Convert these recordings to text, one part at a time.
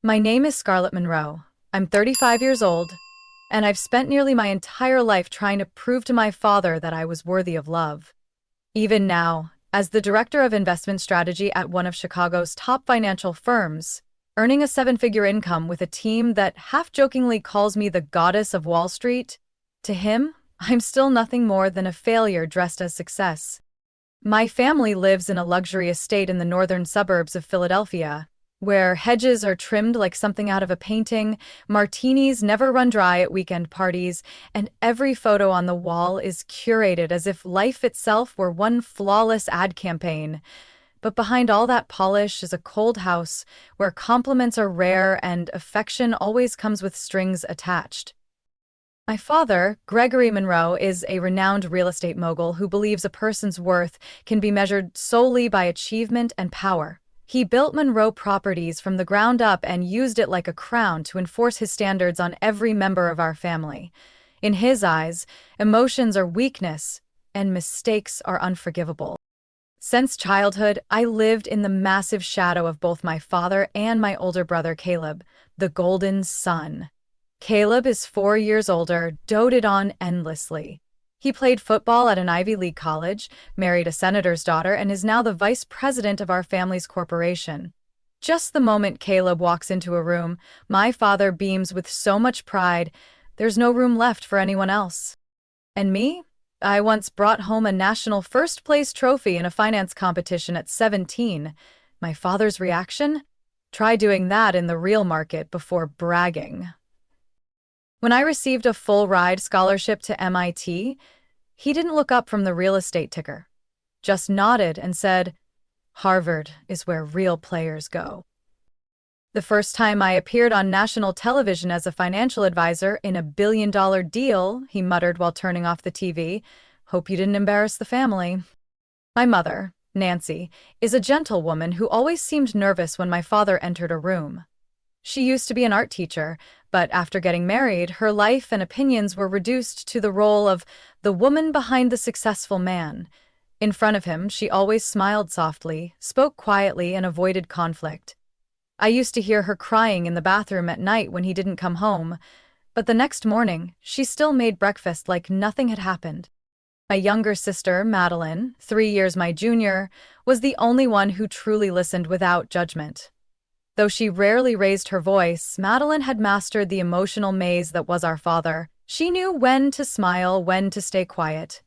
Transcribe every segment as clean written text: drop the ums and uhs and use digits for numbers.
My name is Scarlett Monroe. I'm 35 years old, and I've spent nearly my entire life trying to prove to my father that I was worthy of love. Even now, as the director of investment strategy at one of Chicago's top financial firms, earning a seven-figure income with a team that half-jokingly calls me the goddess of Wall Street, to him, I'm still nothing more than a failure dressed as success. My family lives in a luxury estate in the northern suburbs of Philadelphia, where hedges are trimmed like something out of a painting, martinis never run dry at weekend parties, and every photo on the wall is curated as if life itself were one flawless ad campaign. But behind all that polish is a cold house where compliments are rare and affection always comes with strings attached. My father, Gregory Monroe, is a renowned real estate mogul who believes a person's worth can be measured solely by achievement and power. He built Monroe Properties from the ground up and used it like a crown to enforce his standards on every member of our family. In his eyes, emotions are weakness, and mistakes are unforgivable. Since childhood, I lived in the massive shadow of both my father and my older brother Caleb, the golden son. Caleb is 4 years older, doted on endlessly. He played football at an Ivy League college, married a senator's daughter, and is now the vice president of our family's corporation. Just the moment Caleb walks into a room, my father beams with so much pride, there's no room left for anyone else. And me? I once brought home a national first-place trophy in a finance competition at 17. My father's reaction? Try doing that in the real market before bragging. When I received a full-ride scholarship to MIT, he didn't look up from the real estate ticker, just nodded and said, "Harvard is where real players go." The first time I appeared on national television as a financial advisor in a billion-dollar deal, he muttered while turning off the TV, "Hope you didn't embarrass the family." My mother, Nancy, is a gentle woman who always seemed nervous when my father entered a room. She used to be an art teacher, but after getting married, her life and opinions were reduced to the role of the woman behind the successful man. In front of him, she always smiled softly, spoke quietly, and avoided conflict. I used to hear her crying in the bathroom at night when he didn't come home, but the next morning, she still made breakfast like nothing had happened. My younger sister, Madeline, 3 years my junior, was the only one who truly listened without judgment. Though she rarely raised her voice, Madeline had mastered the emotional maze that was our father. She knew when to smile, when to stay quiet.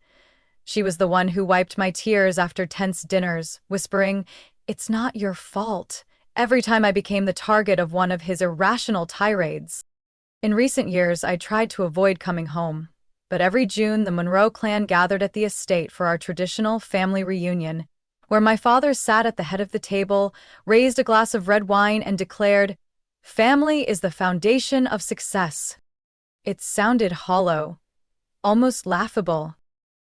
She was the one who wiped my tears after tense dinners, whispering, "It's not your fault," every time I became the target of one of his irrational tirades. In recent years, I tried to avoid coming home, but every June the Monroe clan gathered at the estate for our traditional family reunion, where my father sat at the head of the table, raised a glass of red wine, and declared, "Family is the foundation of success." It sounded hollow, almost laughable.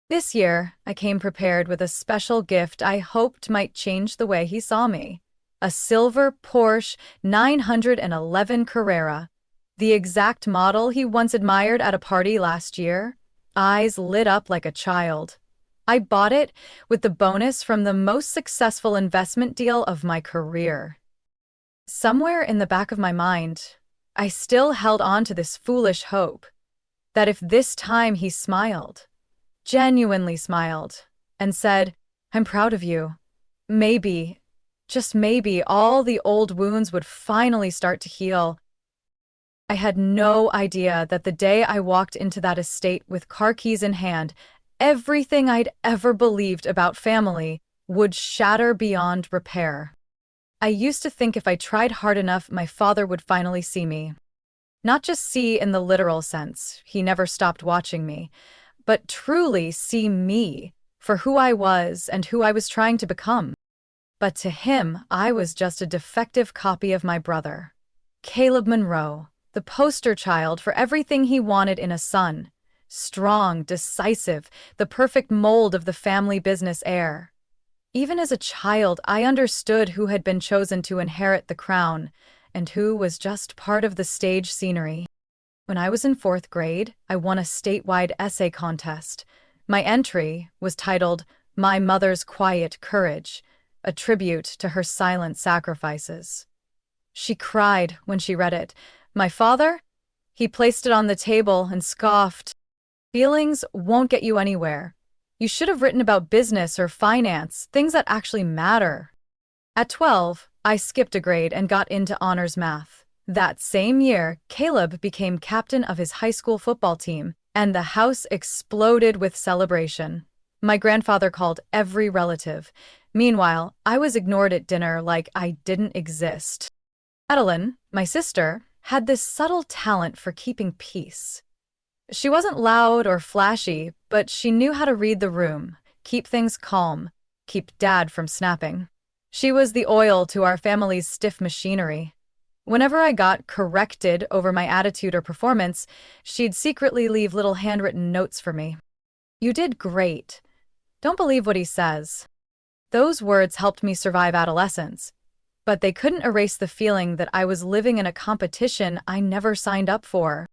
This year, I came prepared with a special gift I hoped might change the way he saw me. A silver Porsche 911 Carrera, the exact model he once admired at a party last year. Eyes lit up like a child. I bought it with the bonus from the most successful investment deal of my career. Somewhere in the back of my mind, I still held on to this foolish hope that if this time he smiled, genuinely smiled, and said, "I'm proud of you," maybe, just maybe, all the old wounds would finally start to heal. I had no idea that the day I walked into that estate with car keys in hand, everything I'd ever believed about family would shatter beyond repair. I used to think if I tried hard enough, my father would finally see me. Not just see in the literal sense, he never stopped watching me, but truly see me for who I was and who I was trying to become. But to him, I was just a defective copy of my brother, Caleb Monroe, the poster child for everything he wanted in a son. Strong, decisive, the perfect mold of the family business heir. Even as a child, I understood who had been chosen to inherit the crown, and who was just part of the stage scenery. When I was in 4th grade, I won a statewide essay contest. My entry was titled "My Mother's Quiet Courage," a tribute to her silent sacrifices. She cried when she read it. My father? He placed it on the table and scoffed. Feelings won't get you anywhere. You should have written about business or finance, things that actually matter. At 12, I skipped a grade and got into honors math. That same year, Caleb became captain of his high school football team, and the house exploded with celebration. My grandfather called every relative. Meanwhile, I was ignored at dinner like I didn't exist. Adeline, my sister, had this subtle talent for keeping peace. She wasn't loud or flashy, but she knew how to read the room, keep things calm, keep Dad from snapping. She was the oil to our family's stiff machinery. Whenever I got corrected over my attitude or performance, she'd secretly leave little handwritten notes for me. You did great. Don't believe what he says. Those words helped me survive adolescence, but they couldn't erase the feeling that I was living in a competition I never signed up for.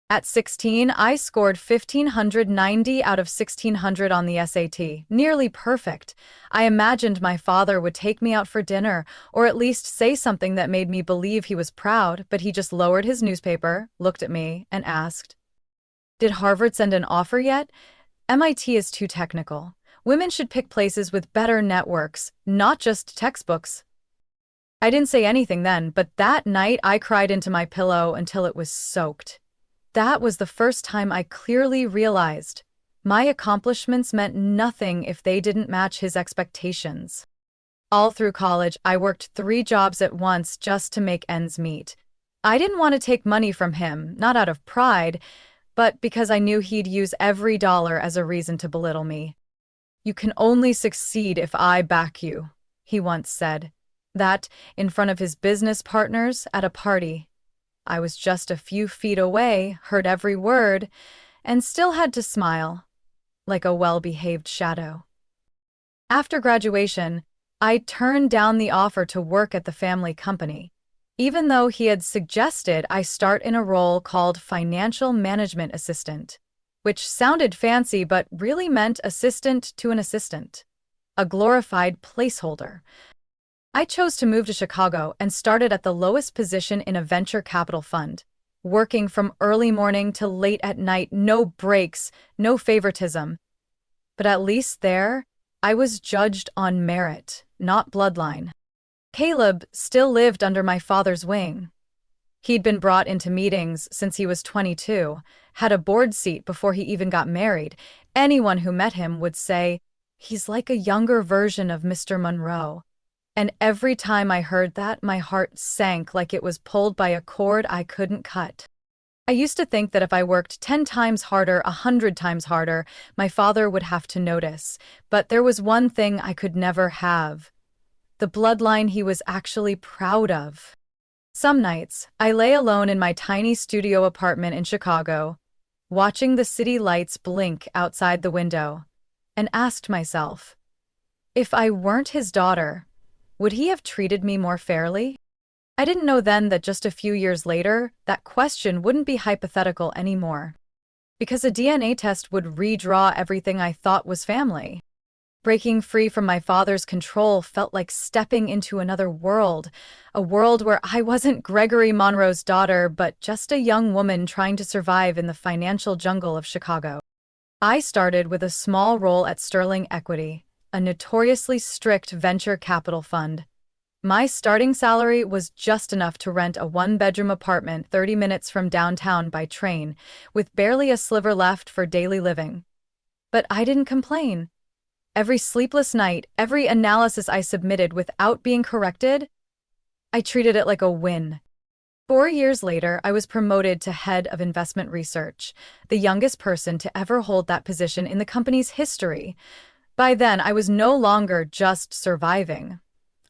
At 16, I scored 1,590 out of 1,600 on the SAT, nearly perfect. I imagined my father would take me out for dinner, or at least say something that made me believe he was proud, but he just lowered his newspaper, looked at me, and asked, "Did Harvard send an offer yet? MIT is too technical. Women should pick places with better networks, not just textbooks." I didn't say anything then, but that night I cried into my pillow until it was soaked. That was the first time I clearly realized my accomplishments meant nothing if they didn't match his expectations. All through college, I worked 3 jobs at once just to make ends meet. I didn't want to take money from him, not out of pride, but because I knew he'd use every dollar as a reason to belittle me. "You can only succeed if I back you," he once said. That in front of his business partners at a party. I was just a few feet away, heard every word, and still had to smile, like a well-behaved shadow. After graduation, I turned down the offer to work at the family company, even though he had suggested I start in a role called financial management assistant, which sounded fancy but really meant assistant to an assistant, a glorified placeholder. I chose to move to Chicago and started at the lowest position in a venture capital fund, working from early morning till late at night, no breaks, no favoritism. But at least there, I was judged on merit, not bloodline. Caleb still lived under my father's wing. He'd been brought into meetings since he was 22, had a board seat before he even got married. Anyone who met him would say, "He's like a younger version of Mr. Monroe." And every time I heard that, my heart sank like it was pulled by a cord I couldn't cut. I used to think that if I worked 10 times harder, 100 times harder, my father would have to notice. But there was one thing I could never have: the bloodline he was actually proud of. Some nights, I lay alone in my tiny studio apartment in Chicago, watching the city lights blink outside the window, and asked myself, if I weren't his daughter, would he have treated me more fairly? I didn't know then that just a few years later, that question wouldn't be hypothetical anymore. Because a DNA test would redraw everything I thought was family. Breaking free from my father's control felt like stepping into another world, a world where I wasn't Gregory Monroe's daughter, but just a young woman trying to survive in the financial jungle of Chicago. I started with a small role at Sterling Equity, a notoriously strict venture capital fund. My starting salary was just enough to rent a 1-bedroom apartment 30 minutes from downtown by train, with barely a sliver left for daily living. But I didn't complain. Every sleepless night, every analysis I submitted without being corrected, I treated it like a win. 4 years later, I was promoted to head of investment research, the youngest person to ever hold that position in the company's history. By then, I was no longer just surviving.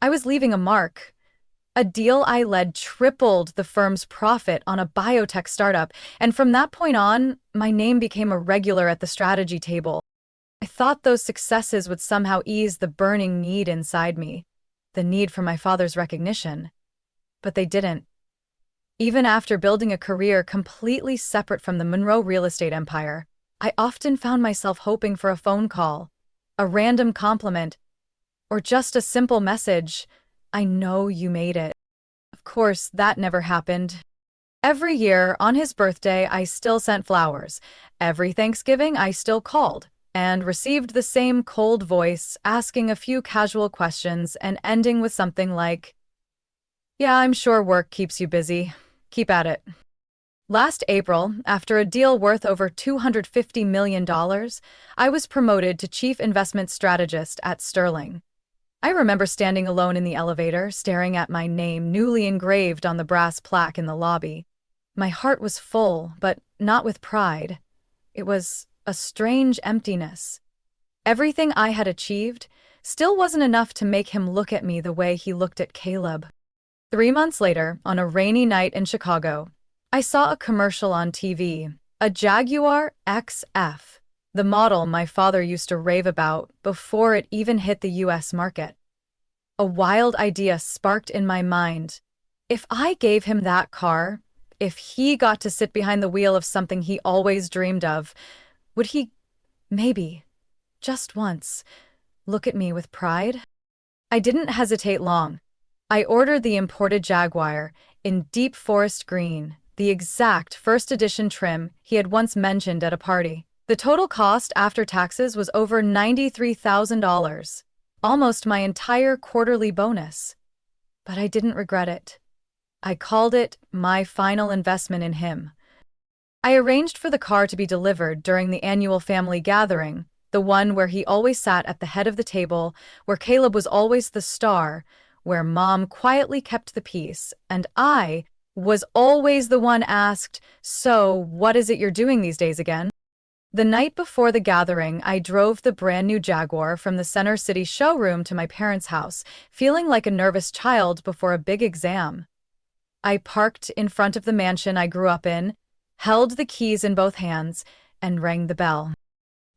I was leaving a mark. A deal I led tripled the firm's profit on a biotech startup, and from that point on, my name became a regular at the strategy table. I thought those successes would somehow ease the burning need inside me, the need for my father's recognition. But they didn't. Even after building a career completely separate from the Monroe real estate empire, I often found myself hoping for a phone call, a random compliment, or just a simple message, "I know you made it." Of course, that never happened. Every year, on his birthday, I still sent flowers. Every Thanksgiving, I still called and received the same cold voice, asking a few casual questions and ending with something like, "Yeah, I'm sure work keeps you busy. Keep at it." Last April, after a deal worth over $250 million, I was promoted to Chief Investment Strategist at Sterling. I remember standing alone in the elevator, staring at my name newly engraved on the brass plaque in the lobby. My heart was full, but not with pride. It was a strange emptiness. Everything I had achieved still wasn't enough to make him look at me the way he looked at Caleb. 3 months later, on a rainy night in Chicago, I saw a commercial on TV, a Jaguar XF, the model my father used to rave about before it even hit the US market. A wild idea sparked in my mind. If I gave him that car, if he got to sit behind the wheel of something he always dreamed of, would he, maybe, just once, look at me with pride? I didn't hesitate long. I ordered the imported Jaguar in deep forest green, the exact first edition trim he had once mentioned at a party. The total cost after taxes was over $93,000, almost my entire quarterly bonus. But I didn't regret it. I called it my final investment in him. I arranged for the car to be delivered during the annual family gathering, the one where he always sat at the head of the table, where Caleb was always the star, where Mom quietly kept the peace, and I was always the one asked, "So, what is it you're doing these days again?" The night before the gathering, I drove the brand new Jaguar from the Center City showroom to my parents' house, feeling like a nervous child before a big exam. I parked in front of the mansion I grew up in, held the keys in both hands, and rang the bell.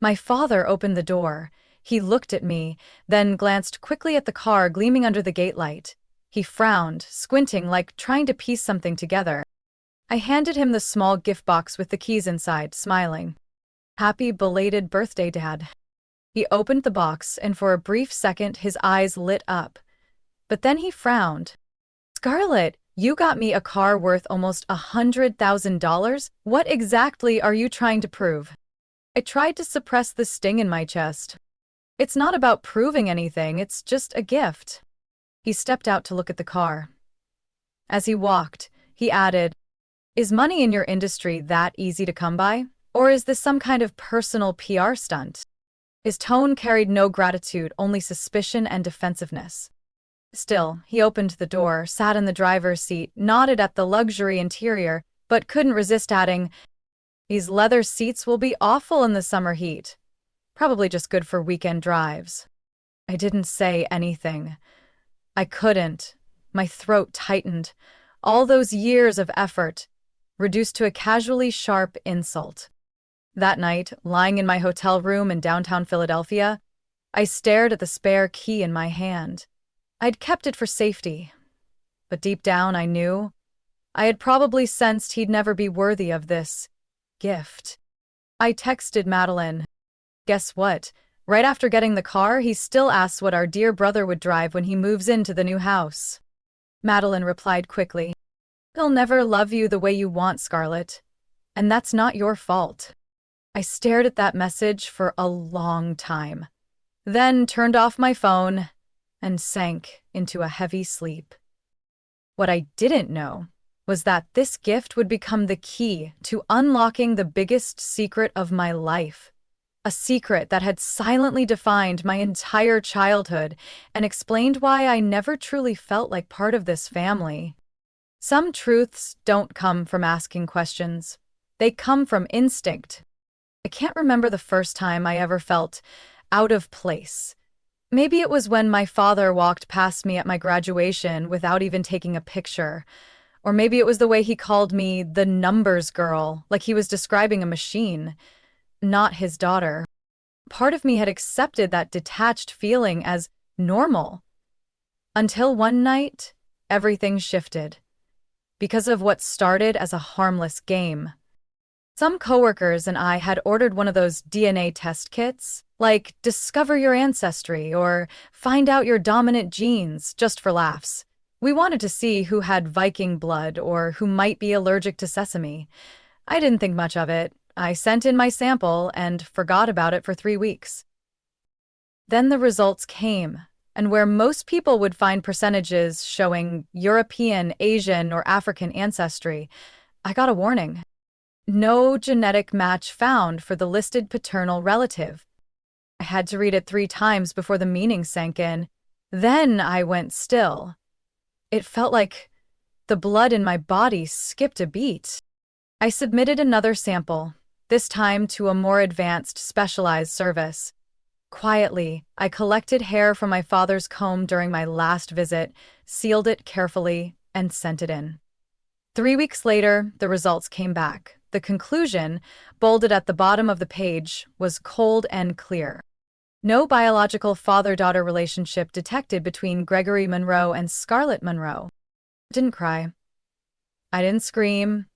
My father opened the door. He looked at me, then glanced quickly at the car gleaming under the gate light. He frowned, squinting like trying to piece something together. I handed him the small gift box with the keys inside, smiling. "Happy belated birthday, Dad." He opened the box, and for a brief second his eyes lit up. But then he frowned. "Scarlett, you got me a car worth almost $100,000? What exactly are you trying to prove?" I tried to suppress the sting in my chest. "It's not about proving anything, it's just a gift." He stepped out to look at the car. As he walked, he added, "Is money in your industry that easy to come by? Or is this some kind of personal PR stunt?" His tone carried no gratitude, only suspicion and defensiveness. Still, he opened the door, sat in the driver's seat, nodded at the luxury interior, but couldn't resist adding, "These leather seats will be awful in the summer heat. Probably just good for weekend drives." I didn't say anything. I couldn't. My throat tightened. All those years of effort, reduced to a casually sharp insult. That night, lying in my hotel room in downtown Philadelphia, I stared at the spare key in my hand. I'd kept it for safety. But deep down, I knew. I had probably sensed he'd never be worthy of this gift. I texted Madeline. Guess what? Right after getting the car, he still asks what our dear brother would drive when he moves into the new house. Madeline replied quickly, "He'll never love you the way you want, Scarlett. And that's not your fault." I stared at that message for a long time, then turned off my phone and sank into a heavy sleep. What I didn't know was that this gift would become the key to unlocking the biggest secret of my life. A secret that had silently defined my entire childhood and explained why I never truly felt like part of this family. Some truths don't come from asking questions. They come from instinct. I can't remember the first time I ever felt out of place. Maybe it was when my father walked past me at my graduation without even taking a picture. Or maybe it was the way he called me the numbers girl, like he was describing a machine, not his daughter. Part of me had accepted that detached feeling as normal. Until one night, everything shifted. Because of what started as a harmless game. Some coworkers and I had ordered one of those DNA test kits, like Discover Your Ancestry or Find Out Your Dominant Genes, just for laughs. We wanted to see who had Viking blood or who might be allergic to sesame. I didn't think much of it. I sent in my sample and forgot about it for 3 weeks. Then the results came, and where most people would find percentages showing European, Asian, or African ancestry, I got a warning. No genetic match found for the listed paternal relative. I had to read it 3 times before the meaning sank in. Then I went still. It felt like the blood in my body skipped a beat. I submitted another sample, this time to a more advanced, specialized service. Quietly, I collected hair from my father's comb during my last visit, sealed it carefully, and sent it in. 3 weeks later, the results came back. The conclusion, bolded at the bottom of the page, was cold and clear. No biological father-daughter relationship detected between Gregory Monroe and Scarlett Monroe. I didn't cry. I didn't scream.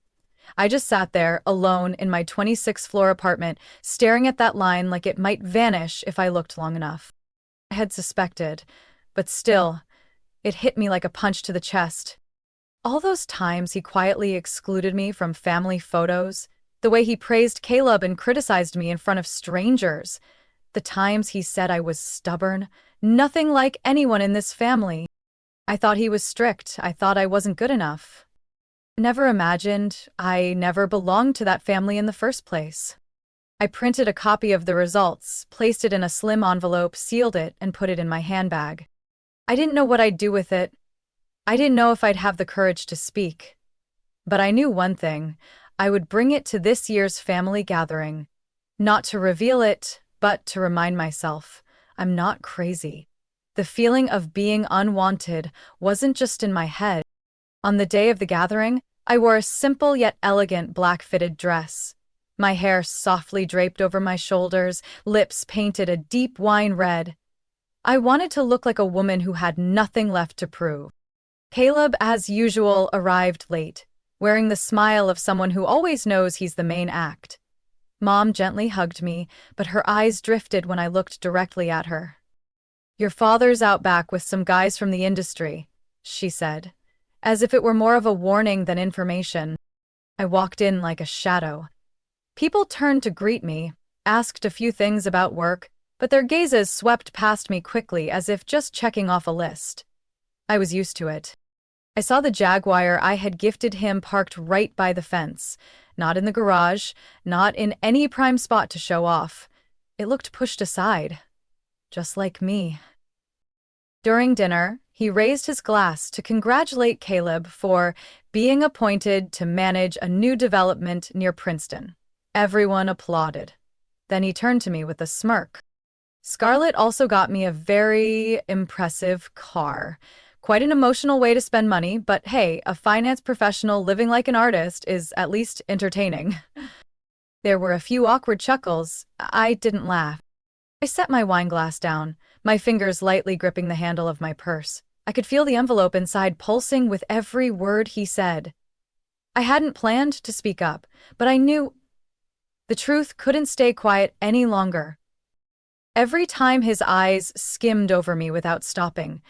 I just sat there, alone in my 26th-floor apartment, staring at that line like it might vanish if I looked long enough. I had suspected, but still, it hit me like a punch to the chest. All those times he quietly excluded me from family photos, the way he praised Caleb and criticized me in front of strangers, the times he said I was stubborn, nothing like anyone in this family. I thought he was strict. I thought I wasn't good enough. Never imagined I never belonged to that family in the first place. I printed a copy of the results, placed it in a slim envelope, sealed it, and put it in my handbag. I didn't know what I'd do with it. I didn't know if I'd have the courage to speak. But I knew one thing: I would bring it to this year's family gathering. Not to reveal it, but to remind myself, I'm not crazy. The feeling of being unwanted wasn't just in my head. On the day of the gathering, I wore a simple yet elegant black fitted dress. My hair softly draped over my shoulders, lips painted a deep wine red. I wanted to look like a woman who had nothing left to prove. Caleb, as usual, arrived late, wearing the smile of someone who always knows he's the main act. Mom gently hugged me, but her eyes drifted when I looked directly at her. "Your father's out back with some guys from the industry," she said, as if it were more of a warning than information. I walked in like a shadow. People turned to greet me, asked a few things about work, but their gazes swept past me quickly as if just checking off a list. I was used to it. I saw the Jaguar I had gifted him parked right by the fence, not in the garage, not in any prime spot to show off. It looked pushed aside, just like me. During dinner, he raised his glass to congratulate Caleb for being appointed to manage a new development near Princeton. Everyone applauded. Then he turned to me with a smirk. Scarlett also got me a very impressive car. Quite an emotional way to spend money, but hey, a finance professional living like an artist is at least entertaining. There were a few awkward chuckles. I didn't laugh. I set my wine glass down, my fingers lightly gripping the handle of my purse. I could feel the envelope inside pulsing with every word he said. I hadn't planned to speak up, but I knew the truth couldn't stay quiet any longer. Every time his eyes skimmed over me without stopping,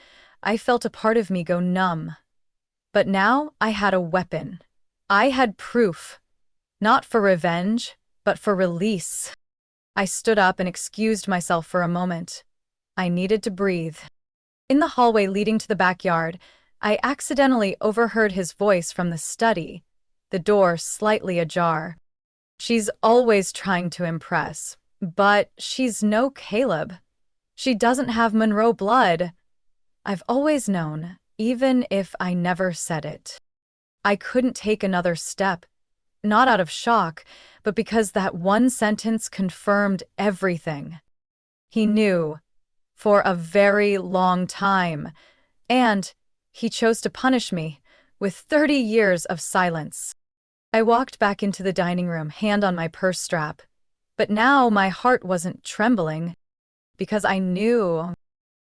I felt a part of me go numb. But now I had a weapon. I had proof. Not for revenge, but for release. I stood up and excused myself for a moment. I needed to breathe. In the hallway leading to the backyard, I accidentally overheard his voice from the study, the door slightly ajar. "She's always trying to impress, but she's no Caleb. She doesn't have Monroe blood. I've always known, even if I never said it." I couldn't take another step, not out of shock, but because that one sentence confirmed everything. He knew, for a very long time, and he chose to punish me with 30 years of silence. I walked back into the dining room, hand on my purse strap, but now my heart wasn't trembling, because I knew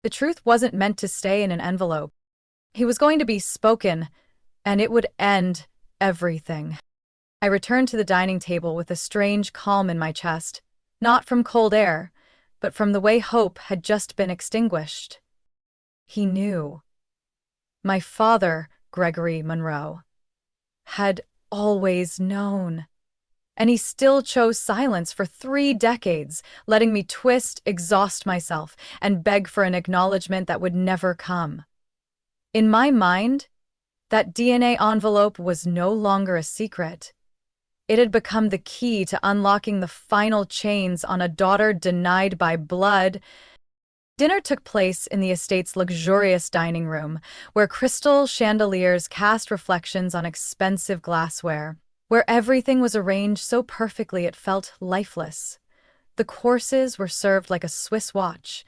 the truth wasn't meant to stay in an envelope. He was going to be spoken, and it would end everything. I returned to the dining table with a strange calm in my chest, not from cold air, but from the way hope had just been extinguished. He knew. My father, Gregory Monroe, had always known. And he still chose silence for 3 decades, letting me twist, exhaust myself, and beg for an acknowledgement that would never come. In my mind, that DNA envelope was no longer a secret. It had become the key to unlocking the final chains on a daughter denied by blood. Dinner took place in the estate's luxurious dining room, where crystal chandeliers cast reflections on expensive glassware, where everything was arranged so perfectly it felt lifeless. The courses were served like a Swiss watch,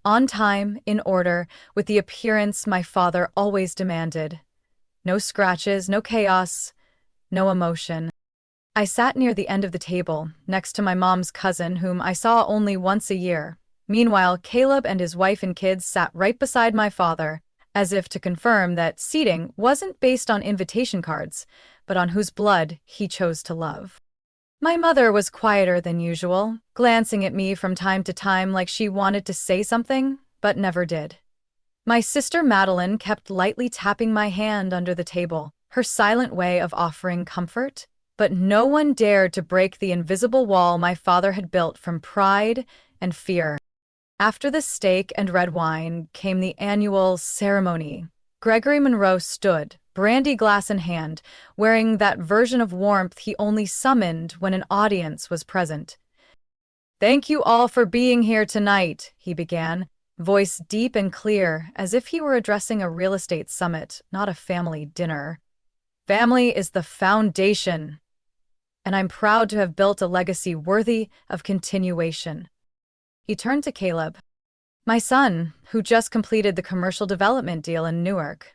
on time, in order, with the appearance my father always demanded. No scratches, no chaos, no emotion. I sat near the end of the table, next to my mom's cousin, whom I saw only once a year. Meanwhile, Caleb and his wife and kids sat right beside my father, as if to confirm that seating wasn't based on invitation cards, but on whose blood he chose to love. My mother was quieter than usual, glancing at me from time to time like she wanted to say something, but never did. My sister Madeline kept lightly tapping my hand under the table, her silent way of offering comfort, but no one dared to break the invisible wall my father had built from pride and fear. After the steak and red wine came the annual ceremony. Gregory Monroe stood, brandy glass in hand, wearing that version of warmth he only summoned when an audience was present. "Thank you all for being here tonight," he began, voice deep and clear, as if he were addressing a real estate summit, not a family dinner. "Family is the foundation, and I'm proud to have built a legacy worthy of continuation." He turned to Caleb, my son, who just completed the commercial development deal in Newark.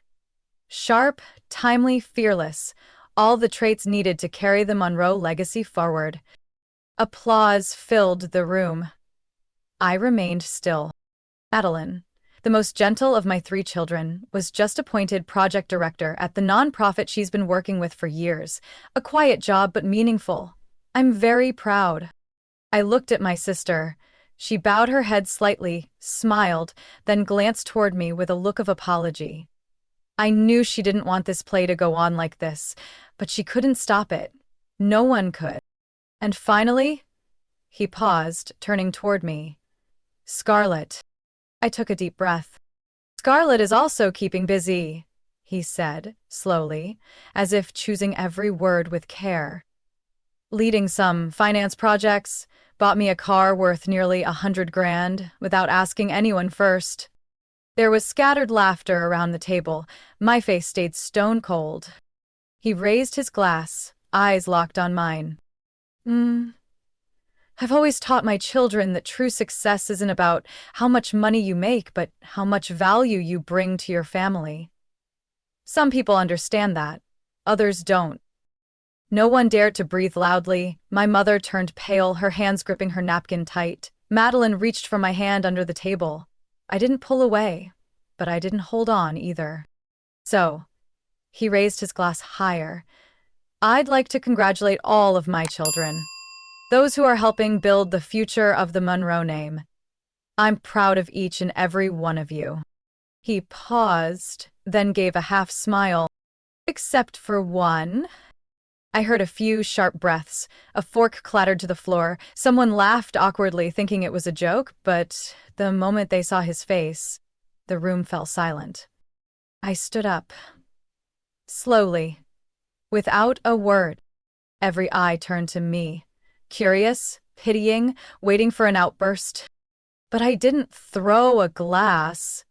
Sharp, timely, fearless, all the traits needed to carry the Monroe legacy forward. Applause filled the room. I remained still. Madeline, the most gentle of my 3 children, was just appointed project director at the nonprofit she's been working with for years. A quiet job, but meaningful. I'm very proud. I looked at my sister. She bowed her head slightly, smiled, then glanced toward me with a look of apology. I knew she didn't want this play to go on like this, but she couldn't stop it. No one could. And finally, he paused, turning toward me. "Scarlett." I took a deep breath. "Scarlett is also keeping busy," he said, slowly, as if choosing every word with care. "Leading some finance projects, bought me a car worth nearly $100,000 without asking anyone first." There was scattered laughter around the table. My face stayed stone cold. He raised his glass, eyes locked on mine. I've always taught my children that true success isn't about how much money you make, but how much value you bring to your family. Some people understand that, others don't." No one dared to breathe loudly. My mother turned pale, her hands gripping her napkin tight. Madeline reached for my hand under the table. I didn't pull away, but I didn't hold on either. "So," he raised his glass higher, "I'd like to congratulate all of my children, those who are helping build the future of the Monroe name. I'm proud of each and every one of you." He paused, then gave a half smile. "Except for one." I heard a few sharp breaths. A fork clattered to the floor. Someone laughed awkwardly, thinking it was a joke, but the moment they saw his face, the room fell silent. I stood up. Slowly, without a word. Every eye turned to me. Curious, pitying, waiting for an outburst. But I didn't throw a glass.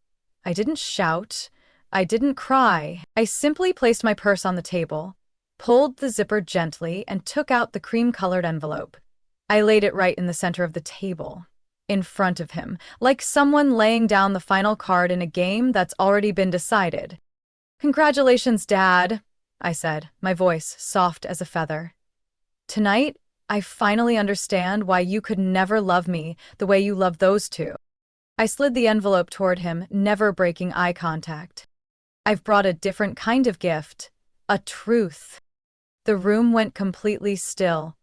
I didn't shout. I didn't cry. I simply placed my purse on the table, pulled the zipper gently, and took out the cream-colored envelope. I laid it right in the center of the table, in front of him, like someone laying down the final card in a game that's already been decided. "Congratulations, Dad," I said, my voice soft as a feather. "Tonight, I finally understand why you could never love me the way you love those two." I slid the envelope toward him, never breaking eye contact. "I've brought a different kind of gift, a truth." The room went completely still,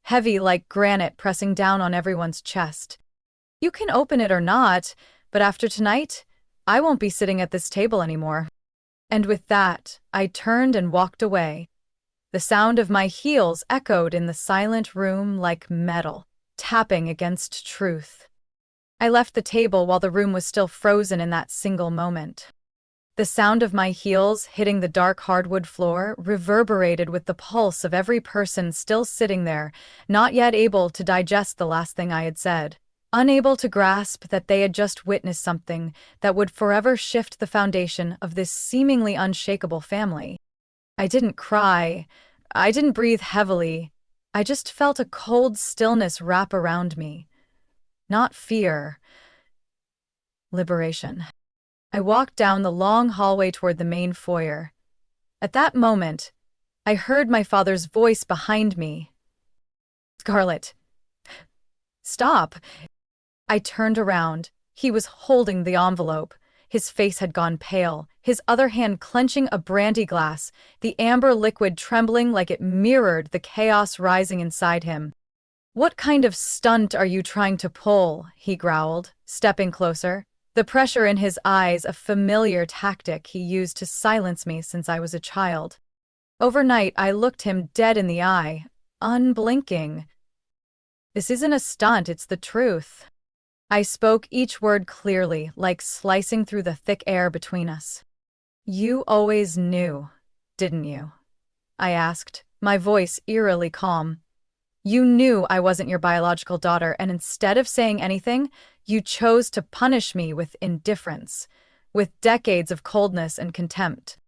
heavy like granite pressing down on everyone's chest. "You can open it or not, but after tonight, I won't be sitting at this table anymore." And with that, I turned and walked away. The sound of my heels echoed in the silent room like metal, tapping against truth. I left the table while the room was still frozen in that single moment. The sound of my heels hitting the dark hardwood floor reverberated with the pulse of every person still sitting there, not yet able to digest the last thing I had said, unable to grasp that they had just witnessed something that would forever shift the foundation of this seemingly unshakable family. I didn't cry. I didn't breathe heavily. I just felt a cold stillness wrap around me. Not fear. Liberation. I walked down the long hallway toward the main foyer. At that moment, I heard my father's voice behind me. "Scarlett, stop." I turned around. He was holding the envelope. His face had gone pale, his other hand clenching a brandy glass, the amber liquid trembling like it mirrored the chaos rising inside him. "What kind of stunt are you trying to pull?" he growled, stepping closer. The pressure in his eyes, a familiar tactic he used to silence me since I was a child. Overnight, I looked him dead in the eye, unblinking. "This isn't a stunt, it's the truth." I spoke each word clearly, like slicing through the thick air between us. "You always knew, didn't you?" I asked, my voice eerily calm. "You knew I wasn't your biological daughter, and instead of saying anything, you chose to punish me with indifference, with decades of coldness and contempt."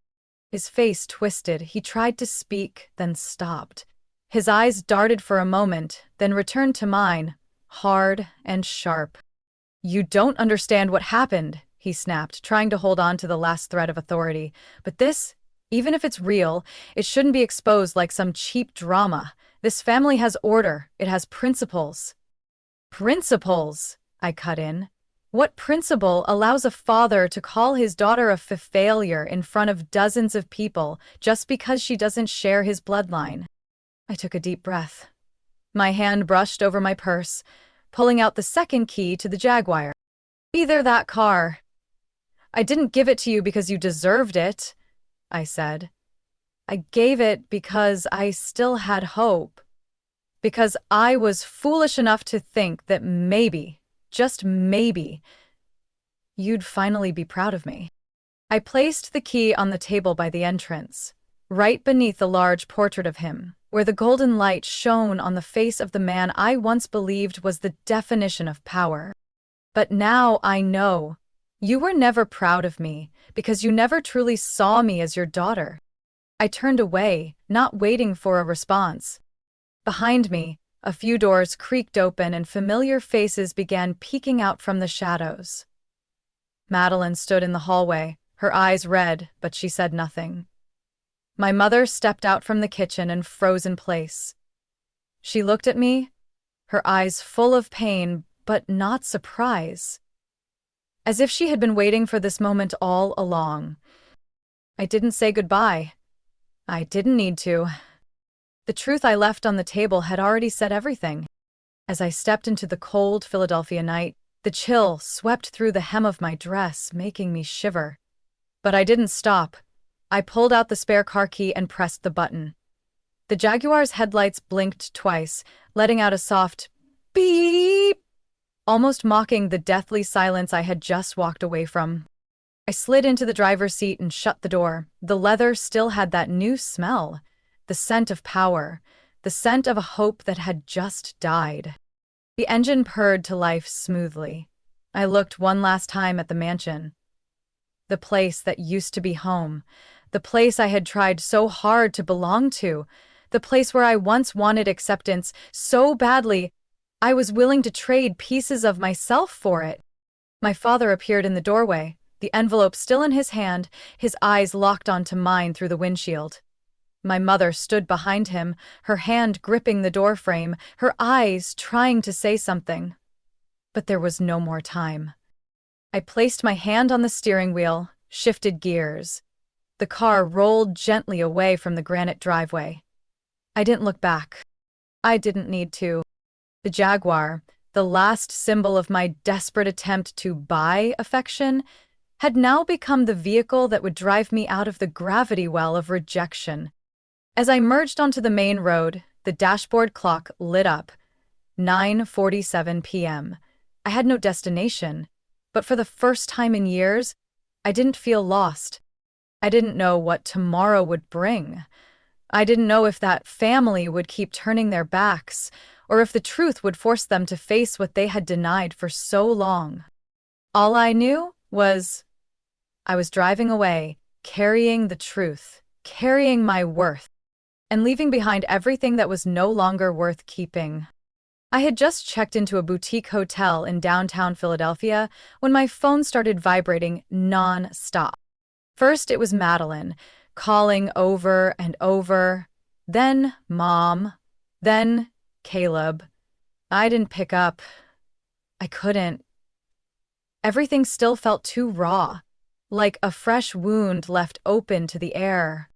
His face twisted. He tried to speak, then stopped. His eyes darted for a moment, then returned to mine, hard and sharp. "You don't understand what happened," he snapped, trying to hold on to the last thread of authority. "But this, even if it's real, it shouldn't be exposed like some cheap drama. This family has order. It has principles." "Principles?" I cut in. "What principle allows a father to call his daughter a failure in front of dozens of people just because she doesn't share his bloodline?" I took a deep breath. My hand brushed over my purse, pulling out the second key to the Jaguar. "Be there, that car." "I didn't give it to you because you deserved it," I said. "I gave it because I still had hope. Because I was foolish enough to think that maybe, just maybe, you'd finally be proud of me." I placed the key on the table by the entrance, right beneath the large portrait of him, where the golden light shone on the face of the man I once believed was the definition of power. "But now I know. You were never proud of me, because you never truly saw me as your daughter." I turned away, not waiting for a response. Behind me, a few doors creaked open and familiar faces began peeking out from the shadows. Madeline stood in the hallway, her eyes red, but she said nothing. My mother stepped out from the kitchen and froze in place. She looked at me, her eyes full of pain, but not surprise, as if she had been waiting for this moment all along. I didn't say goodbye. I didn't need to. The truth I left on the table had already said everything. As I stepped into the cold Philadelphia night, the chill swept through the hem of my dress, making me shiver. But I didn't stop. I pulled out the spare car key and pressed the button. The Jaguar's headlights blinked twice, letting out a soft beep, almost mocking the deathly silence I had just walked away from. I slid into the driver's seat and shut the door. The leather still had that new smell, the scent of power, the scent of a hope that had just died. The engine purred to life smoothly. I looked one last time at the mansion. The place that used to be home. The place I had tried so hard to belong to. The place where I once wanted acceptance so badly I was willing to trade pieces of myself for it. My father appeared in the doorway, the envelope still in his hand, his eyes locked onto mine through the windshield. My mother stood behind him, her hand gripping the doorframe, her eyes trying to say something. But there was no more time. I placed my hand on the steering wheel, shifted gears. The car rolled gently away from the granite driveway. I didn't look back. I didn't need to. The Jaguar, the last symbol of my desperate attempt to buy affection, had now become the vehicle that would drive me out of the gravity well of rejection. As I merged onto the main road, the dashboard clock lit up. 9:47 p.m. I had no destination, but for the first time in years, I didn't feel lost. I didn't know what tomorrow would bring. I didn't know if that family would keep turning their backs, or if the truth would force them to face what they had denied for so long. All I knew was I was driving away, carrying the truth, carrying my worth, and leaving behind everything that was no longer worth keeping. I had just checked into a boutique hotel in downtown Philadelphia when my phone started vibrating non-stop. First, it was Madeline, calling over and over. Then Mom. Then Caleb. I didn't pick up. I couldn't. Everything still felt too raw, like a fresh wound left open to the air.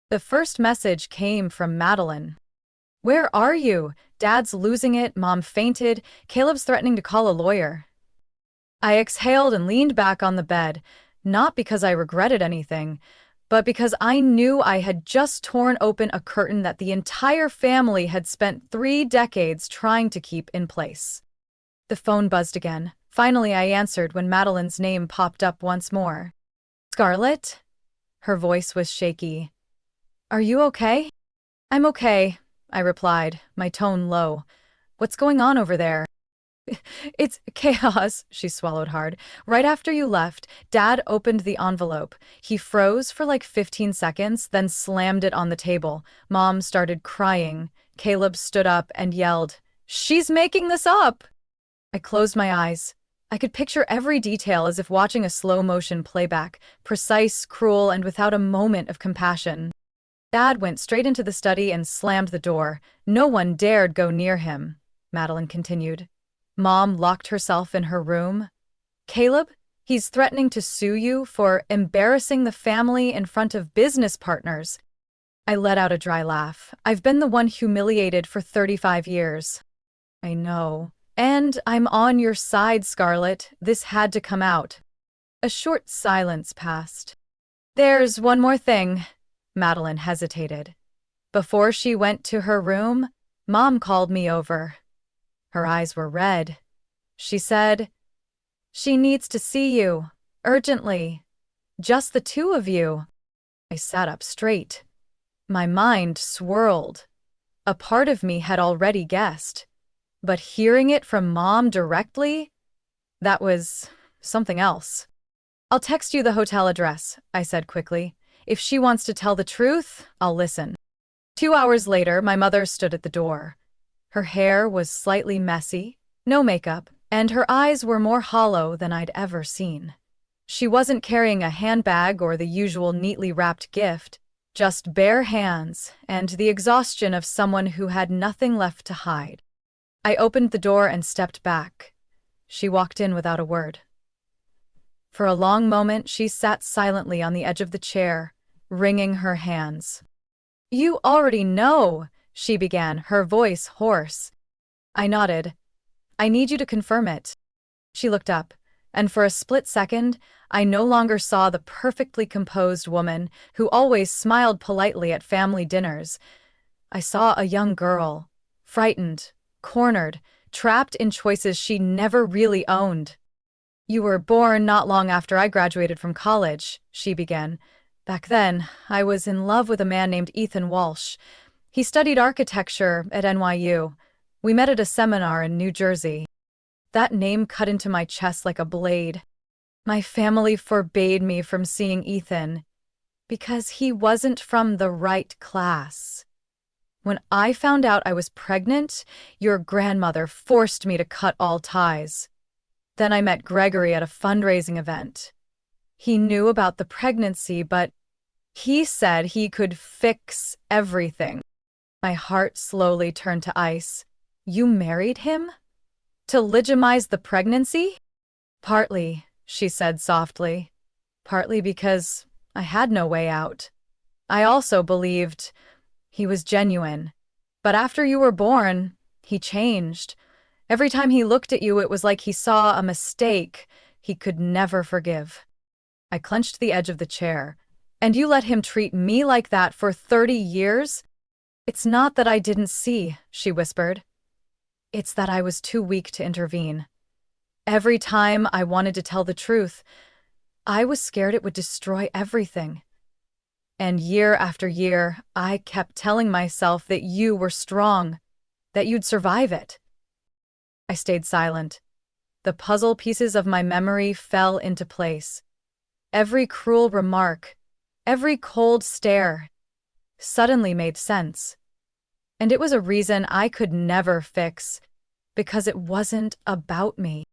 The first message came from Madeline. "Where are you? Dad's losing it, Mom fainted, Caleb's threatening to call a lawyer." I exhaled and leaned back on the bed, not because I regretted anything, but because I knew I had just torn open a curtain that the entire family had spent 3 decades trying to keep in place. The phone buzzed again. Finally, I answered when Madeline's name popped up once more. "Scarlett?" Her voice was shaky. "Are you okay?" "I'm okay," I replied, my tone low. "What's going on over there?" "It's chaos," she swallowed hard. "Right after you left, Dad opened the envelope. He froze for like 15 seconds, then slammed it on the table. Mom started crying. Caleb stood up and yelled, 'She's making this up!' I closed my eyes. I could picture every detail as if watching a slow-motion playback, precise, cruel, and without a moment of compassion. Dad went straight into the study and slammed the door. No one dared go near him, Madeline continued. Mom locked herself in her room. "Caleb, he's threatening to sue you for embarrassing the family in front of business partners." I let out a dry laugh. "I've been the one humiliated for 35 years. "I know. And I'm on your side, Scarlett. This had to come out." A short silence passed. "There's one more thing." Madeline hesitated. Before she went to her room, Mom called me over. Her eyes were red. She said, "She needs to see you, urgently. Just the two of you." I sat up straight. My mind swirled. A part of me had already guessed. But hearing it from Mom directly, that was something else. "I'll text you the hotel address," I said quickly. "If she wants to tell the truth, I'll listen." 2 hours later, my mother stood at the door. Her hair was slightly messy, no makeup, and her eyes were more hollow than I'd ever seen. She wasn't carrying a handbag or the usual neatly wrapped gift, just bare hands and the exhaustion of someone who had nothing left to hide. I opened the door and stepped back. She walked in without a word. For a long moment, she sat silently on the edge of the chair, wringing her hands. "You already know," she began, her voice hoarse. I nodded. "I need you to confirm it." She looked up, and for a split second, I no longer saw the perfectly composed woman who always smiled politely at family dinners. I saw a young girl, frightened, cornered, trapped in choices she never really owned. "You were born not long after I graduated from college," she began. "Back then, I was in love with a man named Ethan Walsh. He studied architecture at NYU. We met at a seminar in New Jersey." That name cut into my chest like a blade. My family forbade me from seeing Ethan because he wasn't from the right class. When I found out I was pregnant, your grandmother forced me to cut all ties. Then I met Gregory at a fundraising event. He knew about the pregnancy, but he said he could fix everything. My heart slowly turned to ice. "You married him? To legitimize the pregnancy?" "Partly," she said softly. "Partly because I had no way out. I also believed he was genuine. But after you were born, he changed. Every time he looked at you, it was like he saw a mistake he could never forgive." I clenched the edge of the chair. And you let him treat me like that for 30 years? It's not that I didn't see, she whispered. It's that I was too weak to intervene. Every time I wanted to tell the truth, I was scared it would destroy everything. And year after year, I kept telling myself that you were strong, that you'd survive it. I stayed silent. The puzzle pieces of my memory fell into place. Every cruel remark, every cold stare, suddenly made sense. And it was a reason I could never fix, because it wasn't about me.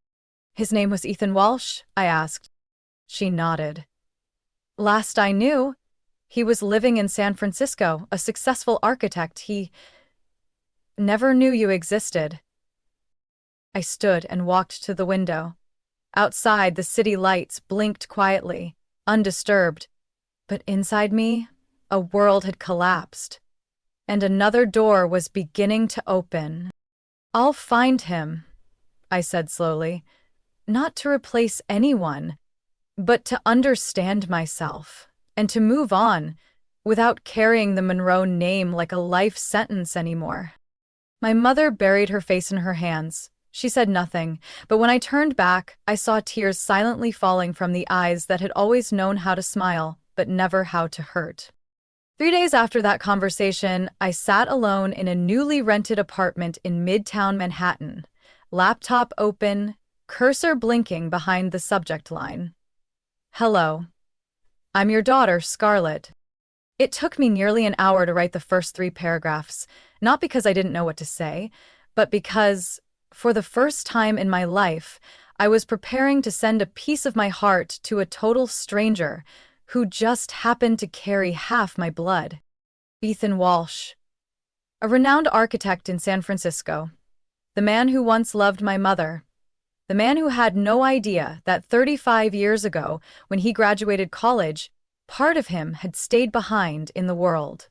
His name was Ethan Walsh, I asked. She nodded. Last I knew, he was living in San Francisco, a successful architect. He never knew you existed. I stood and walked to the window. Outside, the city lights blinked quietly, undisturbed. But inside me, a world had collapsed. And another door was beginning to open. I'll find him, I said slowly, not to replace anyone, but to understand myself and to move on without carrying the Monroe name like a life sentence anymore. My mother buried her face in her hands. She said nothing, but when I turned back, I saw tears silently falling from the eyes that had always known how to smile, but never how to hurt. 3 days after that conversation, I sat alone in a newly rented apartment in Midtown Manhattan, laptop open, cursor blinking behind the subject line. Hello. I'm your daughter, Scarlett. It took me nearly an hour to write the first 3 paragraphs, not because I didn't know what to say, but because, for the first time in my life, I was preparing to send a piece of my heart to a total stranger who just happened to carry half my blood. Ethan Walsh, a renowned architect in San Francisco, the man who once loved my mother, the man who had no idea that 35 years ago, when he graduated college, part of him had stayed behind in the world.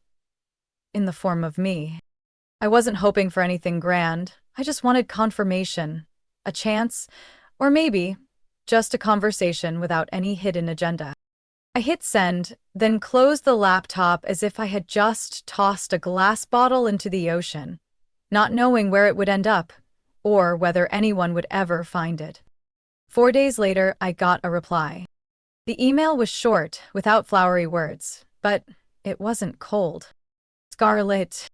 In the form of me. I wasn't hoping for anything grand. I just wanted confirmation, a chance, or maybe just a conversation without any hidden agenda. I hit send, then closed the laptop as if I had just tossed a glass bottle into the ocean, not knowing where it would end up, or whether anyone would ever find it. 4 days later, I got a reply. The email was short, without flowery words, but it wasn't cold. Scarlett,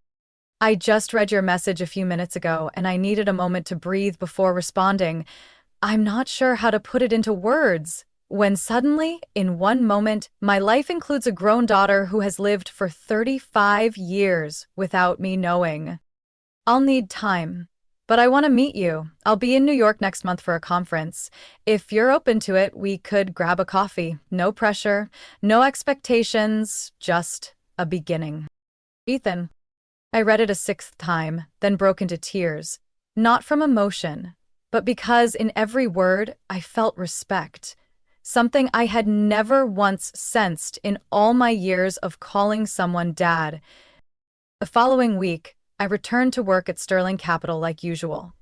I just read your message a few minutes ago, and I needed a moment to breathe before responding. I'm not sure how to put it into words. When suddenly, in one moment, my life includes a grown daughter who has lived for 35 years without me knowing. I'll need time, but I want to meet you. I'll be in New York next month for a conference. If you're open to it, we could grab a coffee. No pressure, no expectations, just a beginning. Ethan. I read it a 6th time, then broke into tears, not from emotion, but because in every word I felt respect. Something I had never once sensed in all my years of calling someone dad. The following week, I returned to work at Sterling Capital like usual.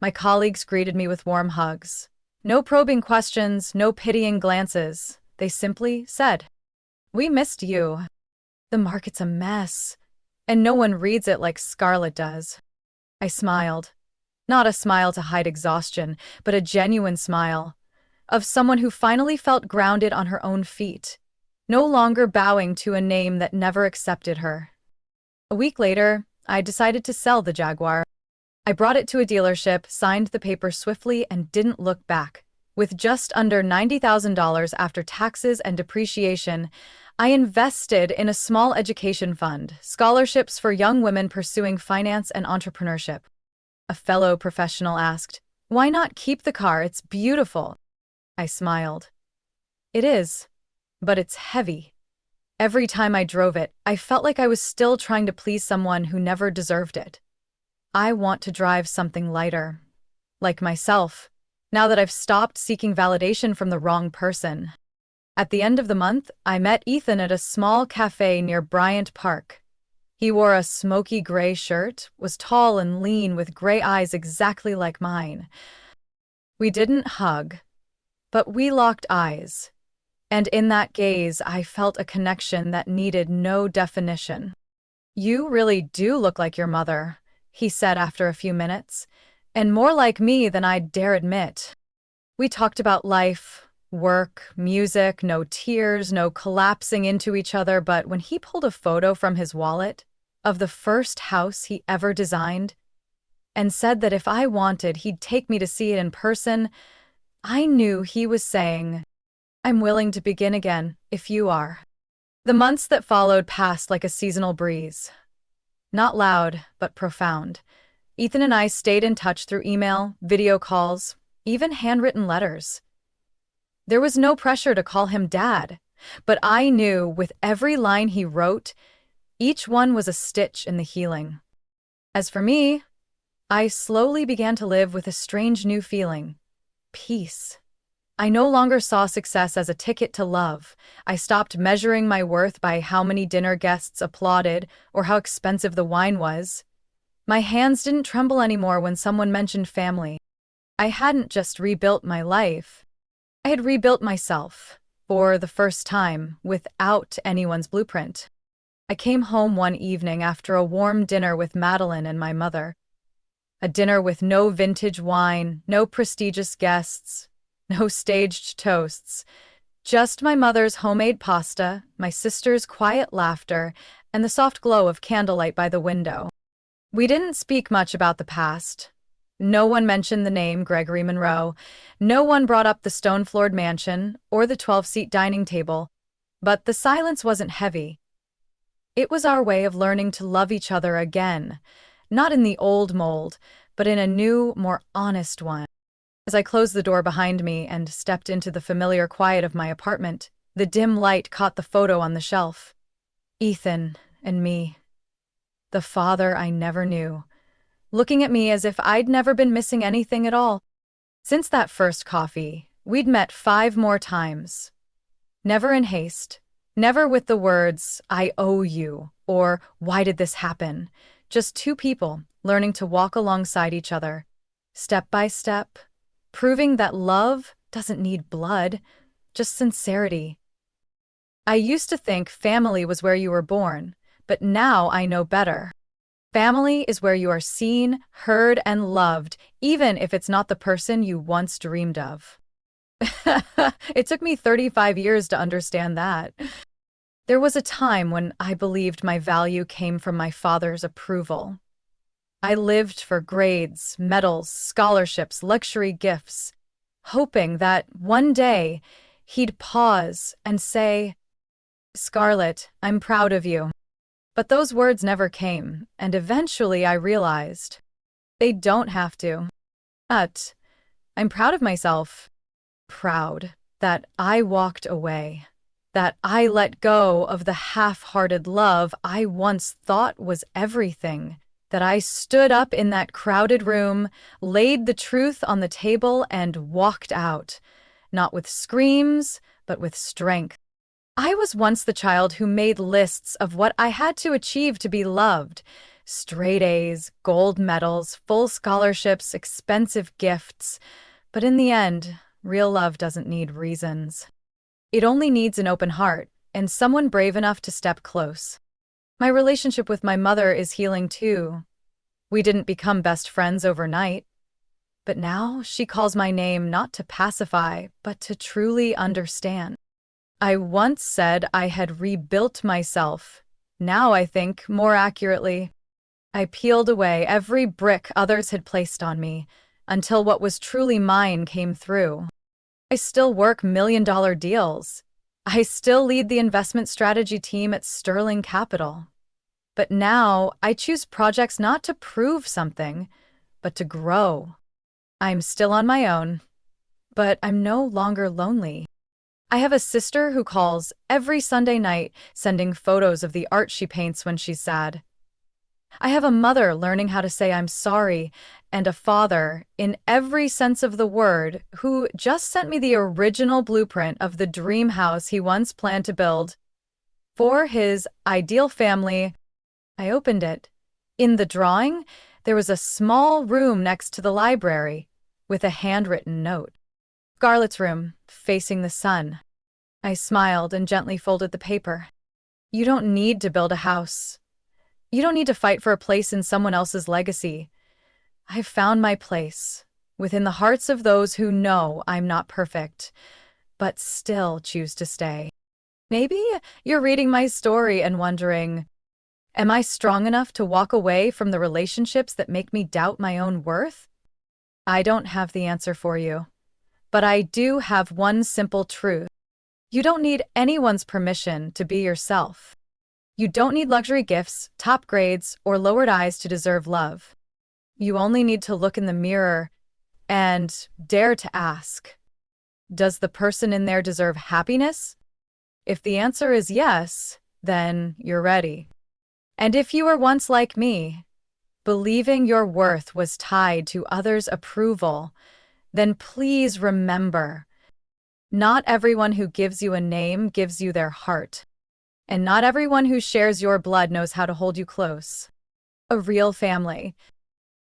My colleagues greeted me with warm hugs. No probing questions, no pitying glances. They simply said, "We missed you. The market's a mess, and no one reads it like Scarlett does." I smiled. Not a smile to hide exhaustion, but a genuine smile. Of someone who finally felt grounded on her own feet, no longer bowing to a name that never accepted her. A week later, I decided to sell the Jaguar. I brought it to a dealership, signed the paper swiftly, and didn't look back. With just under $90,000 after taxes and depreciation, I invested in a small education fund, scholarships for young women pursuing finance and entrepreneurship. A fellow professional asked, "Why not keep the car? It's beautiful." I smiled. It is, but it's heavy. Every time I drove it, I felt like I was still trying to please someone who never deserved it. I want to drive something lighter. Like myself, now that I've stopped seeking validation from the wrong person. At the end of the month, I met Ethan at a small cafe near Bryant Park. He wore a smoky gray shirt, was tall and lean with gray eyes exactly like mine. We didn't hug, but we locked eyes. And in that gaze, I felt a connection that needed no definition. "You really do look like your mother," he said after a few minutes, "and more like me than I'd dare admit." We talked about life, work, music, no tears, no collapsing into each other, but when he pulled a photo from his wallet of the first house he ever designed and said that if I wanted, he'd take me to see it in person, I knew he was saying, "I'm willing to begin again, if you are." The months that followed passed like a seasonal breeze. Not loud, but profound. Ethan and I stayed in touch through email, video calls, even handwritten letters. There was no pressure to call him Dad, but I knew with every line he wrote, each one was a stitch in the healing. As for me, I slowly began to live with a strange new feeling: peace. I no longer saw success as a ticket to love. I stopped measuring my worth by how many dinner guests applauded or how expensive the wine was. My hands didn't tremble anymore when someone mentioned family. I hadn't just rebuilt my life. I had rebuilt myself, for the first time, without anyone's blueprint. I came home one evening after a warm dinner with Madeline and my mother. A dinner with no vintage wine, no prestigious guests, no staged toasts. Just my mother's homemade pasta, my sister's quiet laughter, and the soft glow of candlelight by the window. We didn't speak much about the past. No one mentioned the name Gregory Monroe. No one brought up the stone-floored mansion or the 12-seat dining table. But the silence wasn't heavy. It was our way of learning to love each other again, not in the old mold, but in a new, more honest one. As I closed the door behind me and stepped into the familiar quiet of my apartment, the dim light caught the photo on the shelf. Ethan and me. The father I never knew, looking at me as if I'd never been missing anything at all. Since that first coffee, we'd met 5 more times. Never in haste, never with the words, "I owe you," or "Why did this happen?" Just 2 people learning to walk alongside each other, step by step, proving that love doesn't need blood, just sincerity. I used to think family was where you were born, but now I know better. Family is where you are seen, heard, and loved, even if it's not the person you once dreamed of. It took me 35 years to understand that. There was a time when I believed my value came from my father's approval. I lived for grades, medals, scholarships, luxury gifts, hoping that one day he'd pause and say, "Scarlett, I'm proud of you." But those words never came, and eventually I realized they don't have to. But I'm proud of myself. Proud that I walked away, that I let go of the half-hearted love I once thought was everything, that I stood up in that crowded room, laid the truth on the table, and walked out, not with screams, but with strength. I was once the child who made lists of what I had to achieve to be loved: straight A's, gold medals, full scholarships, expensive gifts. But in the end, real love doesn't need reasons. It only needs an open heart and someone brave enough to step close. My relationship with my mother is healing too. We didn't become best friends overnight, but now she calls my name not to pacify, but to truly understand. I once said I had rebuilt myself. Now I think, more accurately, I peeled away every brick others had placed on me until what was truly mine came through. I still work million-dollar deals. I still lead the investment strategy team at Sterling Capital. But now I choose projects not to prove something, but to grow. I'm still on my own, but I'm no longer lonely. I have a sister who calls every Sunday night, sending photos of the art she paints when she's sad. I have a mother learning how to say I'm sorry, and a father, in every sense of the word, who just sent me the original blueprint of the dream house he once planned to build for his ideal family. I opened it. In the drawing, there was a small room next to the library with a handwritten note. Scarlett's room, facing the sun. I smiled and gently folded the paper. You don't need to build a house. You don't need to fight for a place in someone else's legacy. I've found my place within the hearts of those who know I'm not perfect, but still choose to stay. Maybe you're reading my story and wondering, am I strong enough to walk away from the relationships that make me doubt my own worth? I don't have the answer for you, but I do have one simple truth. You don't need anyone's permission to be yourself. You don't need luxury gifts, top grades, or lowered eyes to deserve love. You only need to look in the mirror and dare to ask, does the person in there deserve happiness? If the answer is yes, then you're ready. And if you were once like me, believing your worth was tied to others' approval, then please remember, not everyone who gives you a name gives you their heart, and not everyone who shares your blood knows how to hold you close. A real family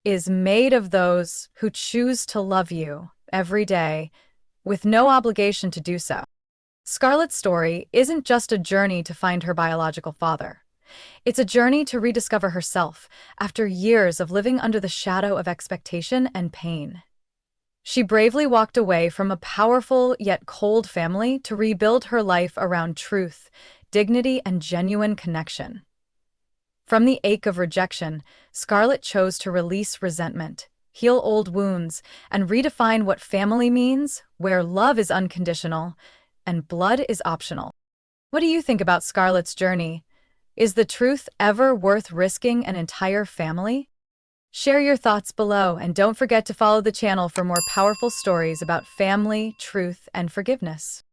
is made of those who choose to love you every day with no obligation to do so. Scarlett's story isn't just a journey to find her biological father. It's a journey to rediscover herself after years of living under the shadow of expectation and pain. She bravely walked away from a powerful yet cold family to rebuild her life around truth, dignity, and genuine connection. From the ache of rejection, Scarlett chose to release resentment, heal old wounds, and redefine what family means, where love is unconditional and blood is optional. What do you think about Scarlett's journey? Is the truth ever worth risking an entire family? Share your thoughts below and don't forget to follow the channel for more powerful stories about family, truth, and forgiveness.